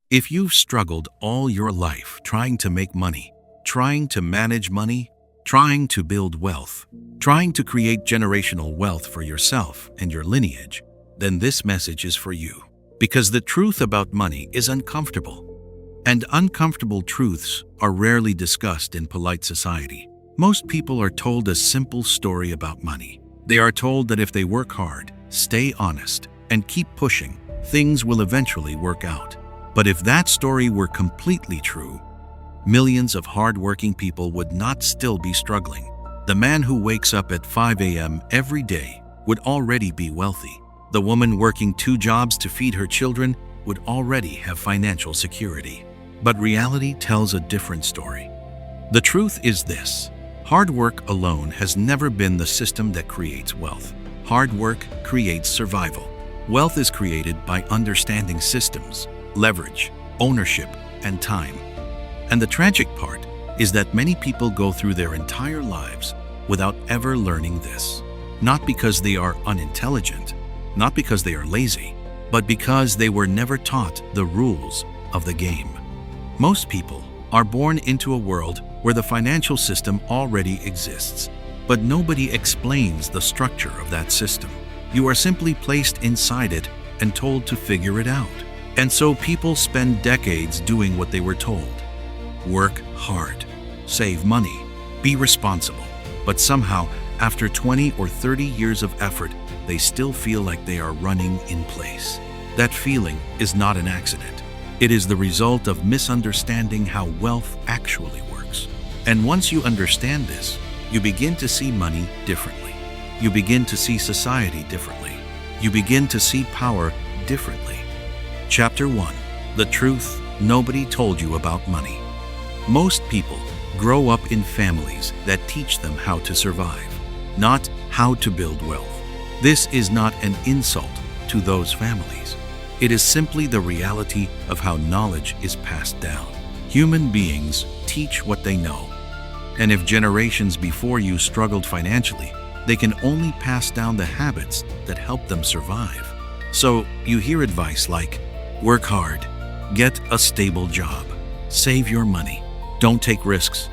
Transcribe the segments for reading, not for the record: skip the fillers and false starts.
If you've struggled all your life trying to make money, trying to manage money, trying to build wealth, trying to create generational wealth for yourself and your lineage, then this message is for you. Because the truth about money is uncomfortable. And uncomfortable truths are rarely discussed in polite society. Most people are told a simple story about money. They are told that if they work hard, stay honest, and keep pushing, things will eventually work out. But if that story were completely true, millions of hard-working people would not still be struggling. The man who wakes up at 5 a.m. every day would already be wealthy. The woman working 2 jobs to feed her children would already have financial security. But reality tells a different story. The truth is this: hard work alone has never been the system that creates wealth. Hard work creates survival. Wealth is created by understanding systems, leverage, ownership, and time. And the tragic part is that many people go through their entire lives without ever learning this. Not because they are unintelligent, not because they are lazy, but because they were never taught the rules of the game. Most people are born into a world where the financial system already exists, but nobody explains the structure of that system. You are simply placed inside it and told to figure it out. And so people spend decades doing what they were told. Work hard, save money, be responsible. But somehow, after 20 or 30 years of effort, they still feel like they are running in place. That feeling is not an accident. It is the result of misunderstanding how wealth actually works. And once you understand this, you begin to see money differently. You begin to see society differently. You begin to see power differently. Chapter 1: The truth nobody told you about money. Most people grow up in families that teach them how to survive, not how to build wealth. This is not an insult to those families. It is simply the reality of how knowledge is passed down. Human beings teach what they know. And if generations before you struggled financially, they can only pass down the habits that help them survive. So you hear advice like, work hard, get a stable job, save your money, don't take risks.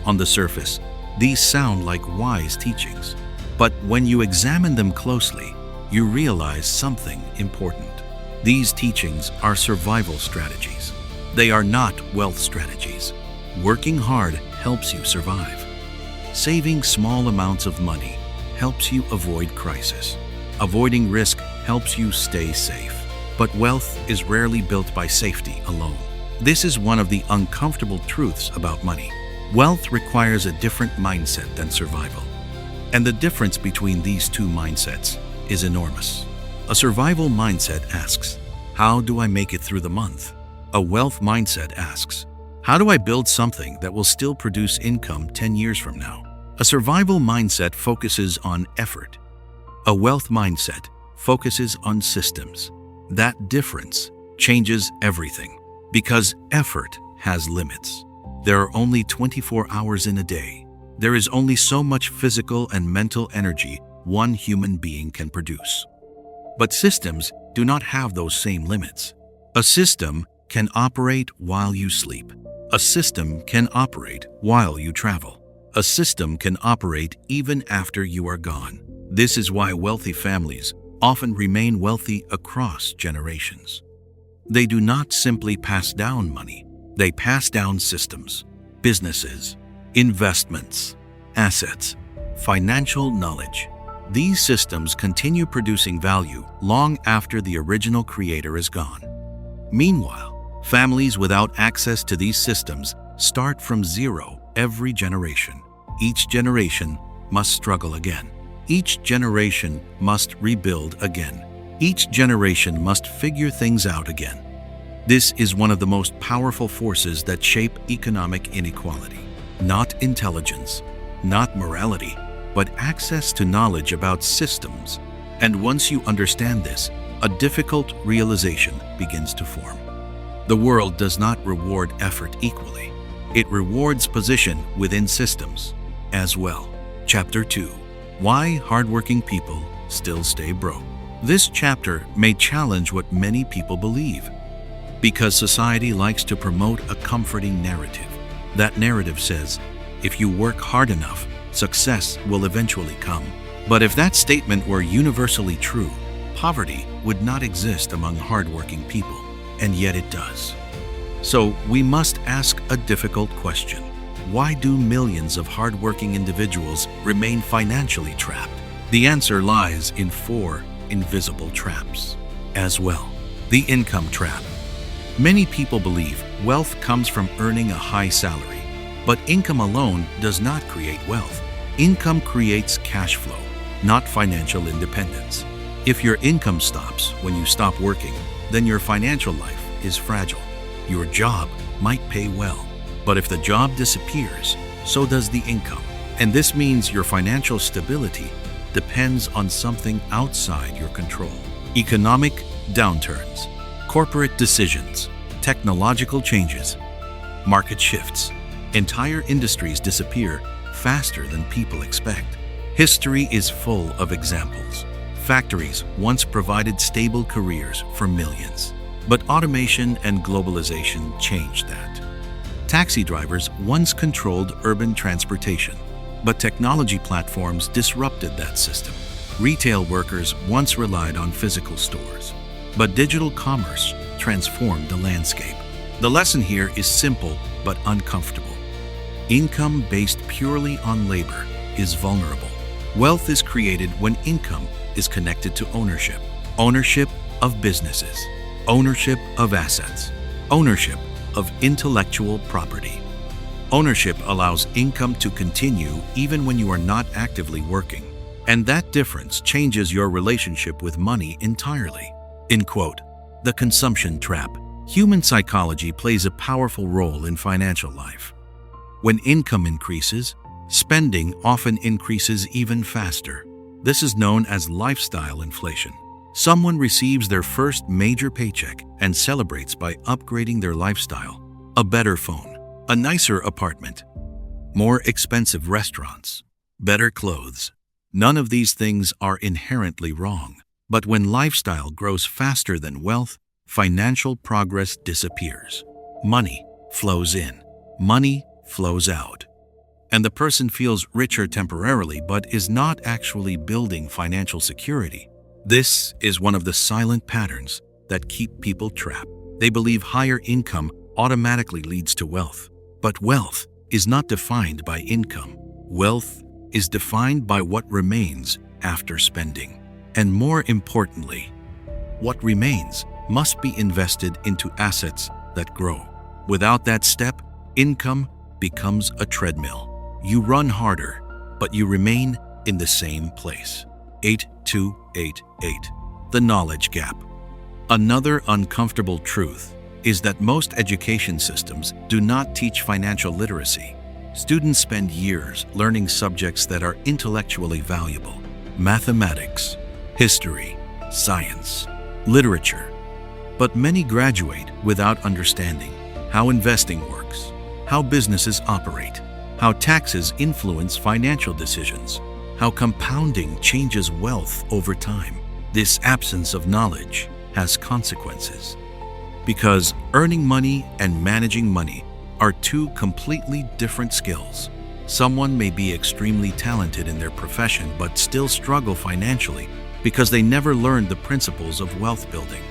On the surface, these sound like wise teachings. But when you examine them closely, you realize something important. These teachings are survival strategies. They are not wealth strategies. Working hard helps you survive. Saving small amounts of money helps you avoid crisis. Avoiding risk helps you stay safe. But wealth is rarely built by safety alone. This is one of the uncomfortable truths about money. Wealth requires a different mindset than survival. And the difference between these two mindsets is enormous. A survival mindset asks, how do I make it through the month? A wealth mindset asks, how do I build something that will still produce income 10 years from now? A survival mindset focuses on effort. A wealth mindset focuses on systems. That difference changes everything, because effort has limits. There are only 24 hours in a day. There is only so much physical and mental energy one human being can produce. But systems do not have those same limits. A system can operate while you sleep. A system can operate while you travel. A system can operate even after you are gone. This is why wealthy families often remain wealthy across generations. They do not simply pass down money. They pass down systems, businesses, investments, assets, financial knowledge. These systems continue producing value long after the original creator is gone. Meanwhile, families without access to these systems start from zero every generation. Each generation must struggle again. Each generation must rebuild again. Each generation must figure things out again. This is one of the most powerful forces that shape economic inequality. Not intelligence, not morality, but access to knowledge about systems. And once you understand this, a difficult realization begins to form. The world does not reward effort equally. It rewards position within systems as well. Chapter 2: Why hardworking people still stay broke. This chapter may challenge what many people believe. Because society likes to promote a comforting narrative. That narrative says, if you work hard enough, success will eventually come. But if that statement were universally true, poverty would not exist among hardworking people, and yet it does. So we must ask a difficult question. Why do millions of hardworking individuals remain financially trapped? The answer lies in 4 invisible traps. As well, the income trap. Many people believe wealth comes from earning a high salary, but income alone does not create wealth. Income creates cash flow, not financial independence. If your income stops when you stop working, then your financial life is fragile. Your job might pay well, but if the job disappears, so does the income. And this means your financial stability depends on something outside your control. Economic downturns, corporate decisions, technological changes, market shifts. Entire industries disappear faster than people expect. History is full of examples. Factories once provided stable careers for millions, but automation and globalization changed that. Taxi drivers once controlled urban transportation, but technology platforms disrupted that system. Retail workers once relied on physical stores, but digital commerce transformed the landscape. The lesson here is simple but uncomfortable. Income based purely on labor is vulnerable. Wealth is created when income is connected to ownership. Ownership of businesses, ownership of assets, ownership of intellectual property. Ownership allows income to continue even when you are not actively working. And that difference changes your relationship with money entirely. In quote, the consumption trap. Human psychology plays a powerful role in financial life. When income increases, spending often increases even faster. This is known as lifestyle inflation. Someone receives their first major paycheck and celebrates by upgrading their lifestyle. A better phone, a nicer apartment, more expensive restaurants, better clothes. None of these things are inherently wrong. But when lifestyle grows faster than wealth, financial progress disappears. Money flows in, money flows out. And the person feels richer temporarily but is not actually building financial security. This is one of the silent patterns that keep people trapped. They believe higher income automatically leads to wealth. But wealth is not defined by income. Wealth is defined by what remains after spending. And more importantly, what remains must be invested into assets that grow. Without that step, income becomes a treadmill. You run harder, but you remain in the same place. 8288. The knowledge gap. Another uncomfortable truth is that most education systems do not teach financial literacy. Students spend years learning subjects that are intellectually valuable: mathematics, history, science, literature. But many graduate without understanding how investing works, how businesses operate, how taxes influence financial decisions, how compounding changes wealth over time. This absence of knowledge has consequences. Because earning money and managing money are two completely different skills. Someone may be extremely talented in their profession but still struggle financially because they never learned the principles of wealth building.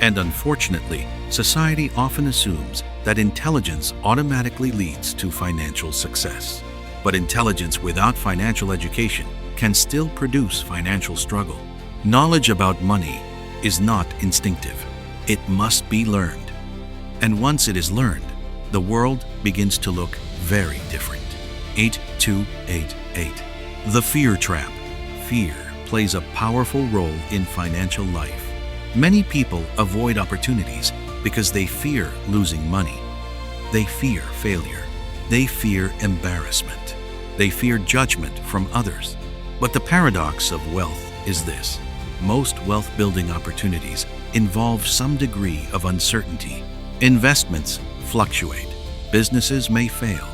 And unfortunately, society often assumes that intelligence automatically leads to financial success. But intelligence without financial education can still produce financial struggle. Knowledge about money is not instinctive. It must be learned. And once it is learned, the world begins to look very different. 8288. The fear trap. Fear plays a powerful role in financial life. Many people avoid opportunities because they fear losing money. They fear failure. They fear embarrassment. They fear judgment from others. But the paradox of wealth is this: most wealth-building opportunities involve some degree of uncertainty. Investments fluctuate. Businesses may fail.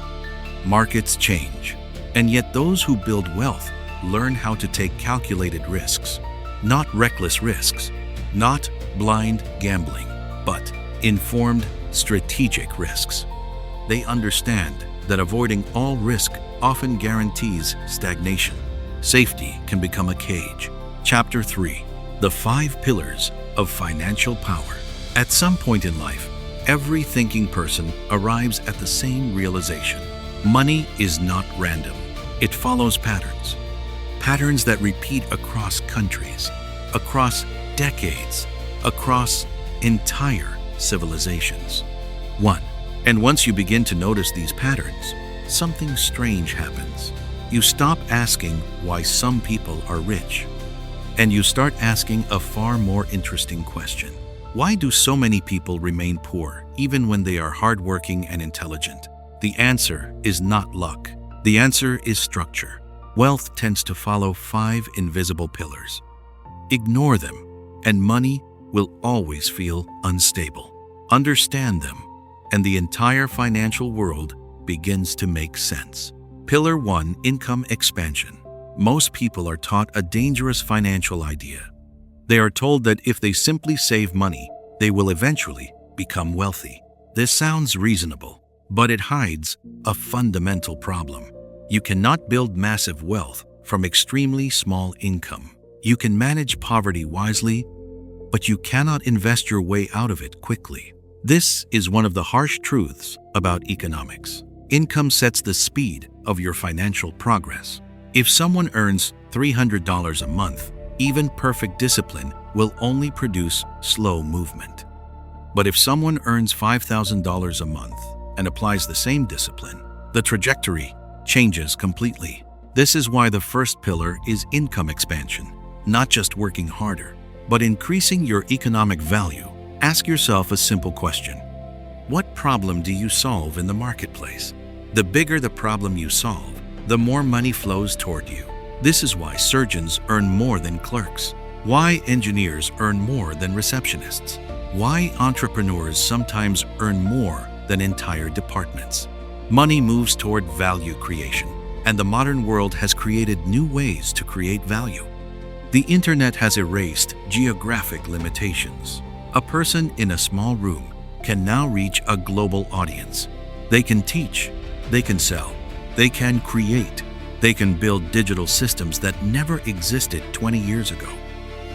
Markets change. And yet those who build wealth learn how to take calculated risks. Not reckless risks. Not blind gambling, but Informed, strategic risks. They understand that avoiding all risk often guarantees stagnation. Safety can become a cage. Chapter 3. The 5 Pillars of Financial Power. At some point in life, every thinking person arrives at the same realization. Money is not random. It follows patterns. Patterns that repeat across countries, across decades, across entire civilizations. 1. And once you begin to notice these patterns, something strange happens. You stop asking why some people are rich, and you start asking a far more interesting question. Why do so many people remain poor even when they are hardworking and intelligent? The answer is not luck. The answer is structure. Wealth tends to follow 5 invisible pillars. Ignore them, and money will always feel unstable. Understand them, and the entire financial world begins to make sense. Pillar 1. Income expansion. Most people are taught a dangerous financial idea. They are told that if they simply save money, they will eventually become wealthy. This sounds reasonable, but it hides a fundamental problem. You cannot build massive wealth from extremely small income. You can manage poverty wisely, but you cannot invest your way out of it quickly. This is one of the harsh truths about economics. Income sets the speed of your financial progress. If someone earns $300 a month, even perfect discipline will only produce slow movement. But if someone earns $5,000 a month and applies the same discipline, the trajectory changes completely. This is why the first pillar is income expansion, not just working harder, but increasing your economic value. Ask yourself a simple question. What problem do you solve in the marketplace? The bigger the problem you solve, the more money flows toward you. This is why surgeons earn more than clerks, why engineers earn more than receptionists, why entrepreneurs sometimes earn more than entire departments. Money moves toward value creation, and the modern world has created new ways to create value. The internet has erased geographic limitations. A person in a small room can now reach a global audience. They can teach, they can sell, they can create, they can build digital systems that never existed 20 years ago.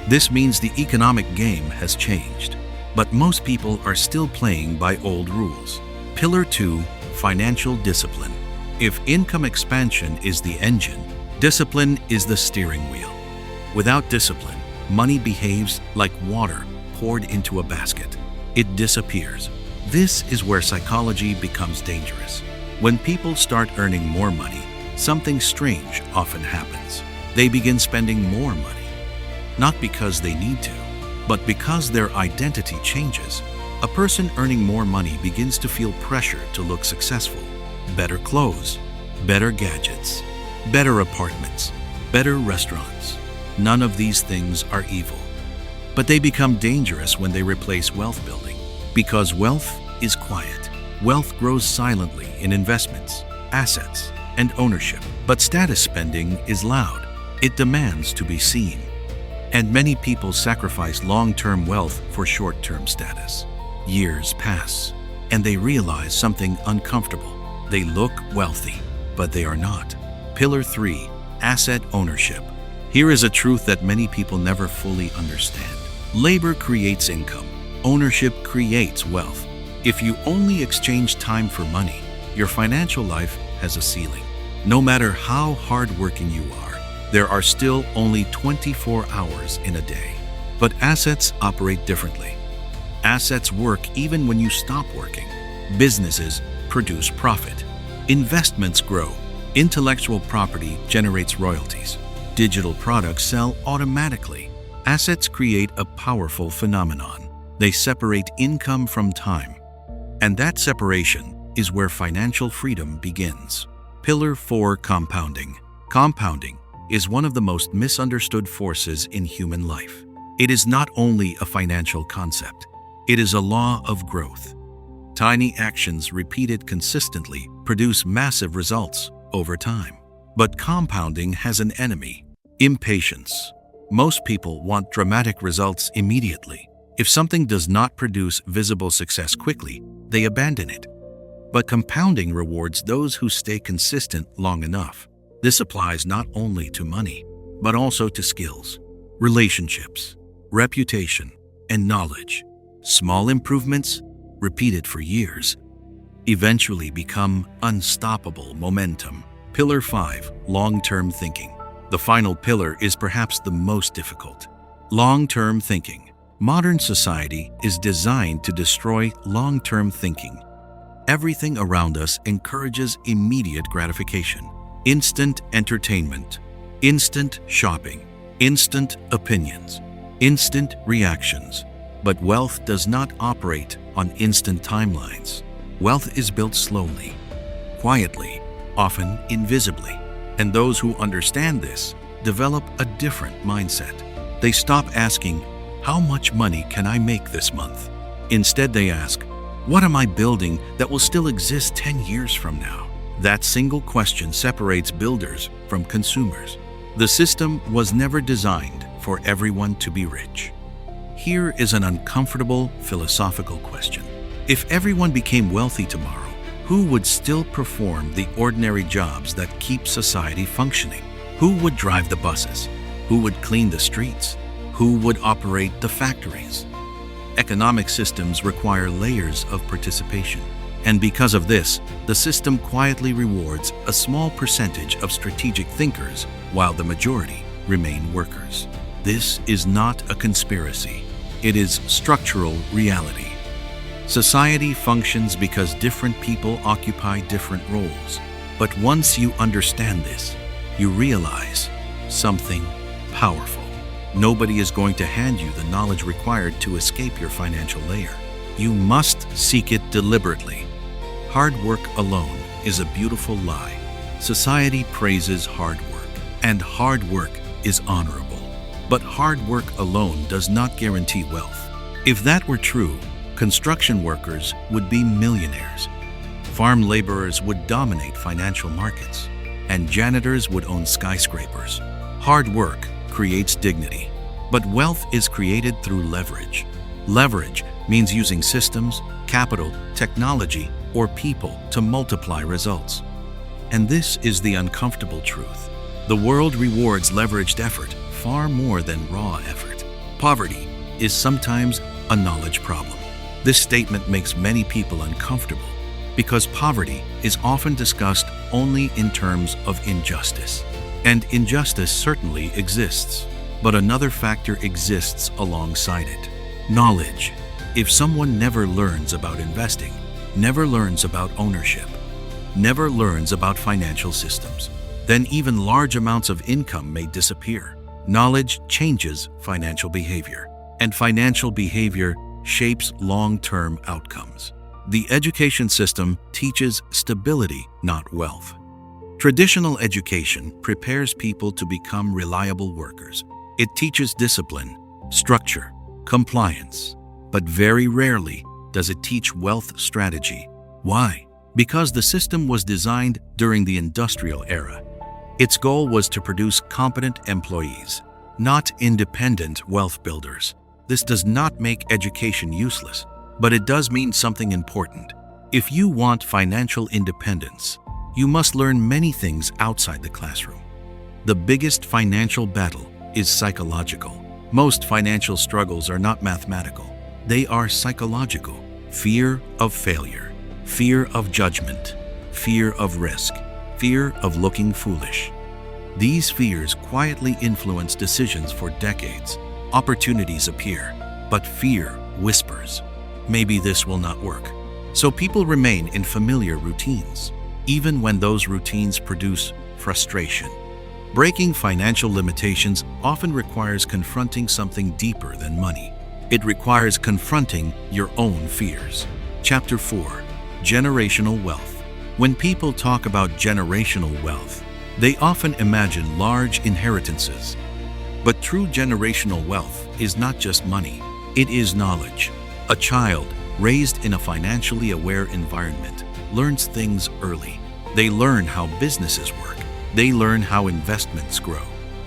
This means the economic game has changed, but most people are still playing by old rules. Pillar 2. Financial discipline. If income expansion is the engine, discipline is the steering wheel. Without discipline, money behaves like water poured into a basket. It disappears. This is where psychology becomes dangerous. When people start earning more money, something strange often happens. They begin spending more money, not because they need to, but because their identity changes. A person earning more money begins to feel pressure to look successful. Better clothes, better gadgets, better apartments, better restaurants. None of these things are evil, but they become dangerous when they replace wealth building. Because wealth is quiet. Wealth grows silently in investments, assets, and ownership. But status spending is loud. It demands to be seen. And many people sacrifice long-term wealth for short-term status. Years pass, and they realize something uncomfortable. They look wealthy, but they are not. Pillar 3. Asset ownership. Here is a truth that many people never fully understand. Labor creates income. Ownership creates wealth. If you only exchange time for money, your financial life has a ceiling. No matter how hardworking you are, there are still only 24 hours in a day. But assets operate differently. Assets work even when you stop working. Businesses produce profit. Investments grow. Intellectual property generates royalties. Digital products sell automatically. Assets create a powerful phenomenon. They separate income from time. And that separation is where financial freedom begins. Pillar 4. Compounding. Compounding is one of the most misunderstood forces in human life. It is not only a financial concept, it is a law of growth. Tiny actions repeated consistently produce massive results over time. But compounding has an enemy: impatience. Most people want dramatic results immediately. If something does not produce visible success quickly, they abandon it. But compounding rewards those who stay consistent long enough. This applies not only to money, but also to skills, relationships, reputation, and knowledge. Small improvements, repeated for years, eventually become unstoppable momentum. Pillar 5. Long-term thinking. The final pillar is perhaps the most difficult. Long-term thinking. Modern society is designed to destroy long-term thinking. Everything around us encourages immediate gratification, instant entertainment, instant shopping, instant opinions, instant reactions. But wealth does not operate on instant timelines. Wealth is built slowly, quietly, often invisibly. And those who understand this develop a different mindset. They stop asking, "How much money can I make this month?" Instead, they ask, "What am I building that will still exist 10 years from now?" That single question separates builders from consumers. The system was never designed for everyone to be rich. Here is an uncomfortable philosophical question. If everyone became wealthy tomorrow, who would still perform the ordinary jobs that keep society functioning? Who would drive the buses? Who would clean the streets? Who would operate the factories? Economic systems require layers of participation. And because of this, the system quietly rewards a small percentage of strategic thinkers while the majority remain workers. This is not a conspiracy. It is structural reality. Society functions because different people occupy different roles. But once you understand this, you realize something powerful. Nobody is going to hand you the knowledge required to escape your financial layer. You must seek it deliberately. Hard work alone is a beautiful lie. Society praises hard work, and hard work is honorable. But hard work alone does not guarantee wealth. If that were true, construction workers would be millionaires. Farm laborers would dominate financial markets, and janitors would own skyscrapers. Hard work creates dignity, but wealth is created through leverage. Leverage means using systems, capital, technology, or people to multiply results. And this is the uncomfortable truth. The world rewards leveraged effort far more than raw effort. Poverty is sometimes a knowledge problem. This statement makes many people uncomfortable because poverty is often discussed only in terms of injustice. And injustice certainly exists, but another factor exists alongside it: knowledge. If someone never learns about investing, never learns about ownership, never learns about financial systems, then even large amounts of income may disappear. Knowledge changes financial behavior, and financial behavior shapes long-term outcomes. The education system teaches stability, not wealth. Traditional education prepares people to become reliable workers. It teaches discipline, structure, compliance, but very rarely does it teach wealth strategy. Why? Because the system was designed during the industrial era. Its goal was to produce competent employees, not independent wealth builders. This does not make education useless, but it does mean something important. If you want financial independence, you must learn many things outside the classroom. The biggest financial battle is psychological. Most financial struggles are not mathematical. They are psychological. Fear of failure, fear of judgment, fear of risk, fear of looking foolish. These fears quietly influence decisions for decades. Opportunities appear, but fear whispers, "Maybe this will not work." So people remain in familiar routines, even when those routines produce frustration. Breaking financial limitations often requires confronting something deeper than money. It requires confronting your own fears. Chapter 4. Generational Wealth. When people talk about generational wealth, they often imagine large inheritances. But true generational wealth is not just money, it is knowledge. A child raised in a financially aware environment learns things early. They learn how businesses work. They learn how investments grow.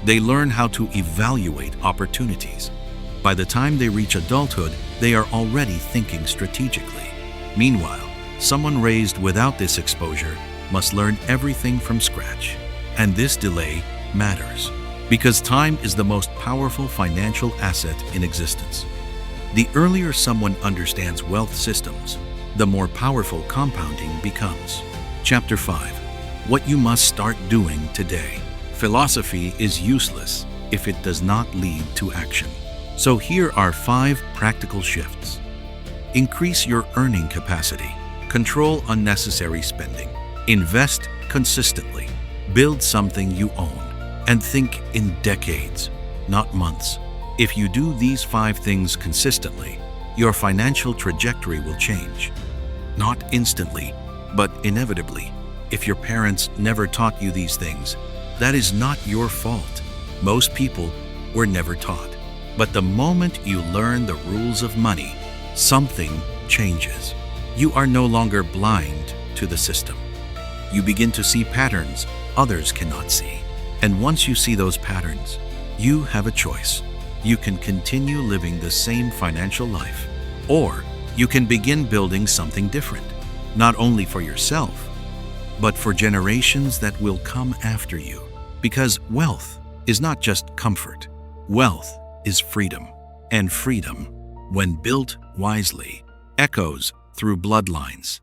They learn how to evaluate opportunities. By the time they reach adulthood, they are already thinking strategically. Meanwhile, someone raised without this exposure must learn everything from scratch. And this delay matters, because time is the most powerful financial asset in existence. The earlier someone understands wealth systems, the more powerful compounding becomes. Chapter 5. What you must start doing today. Philosophy is useless if it does not lead to action. So here are 5 practical shifts. Increase your earning capacity. Control unnecessary spending. Invest consistently. Build something you own. And think in decades, not months. If you do these 5 things consistently, your financial trajectory will change. Not instantly, but inevitably. If your parents never taught you these things, that is not your fault. Most people were never taught. But the moment you learn the rules of money, something changes. You are no longer blind to the system. You begin to see patterns others cannot see. And once you see those patterns, you have a choice. You can continue living the same financial life, or you can begin building something different, not only for yourself, but for generations that will come after you. Because wealth is not just comfort. Wealth is freedom. And freedom, when built wisely, echoes through bloodlines.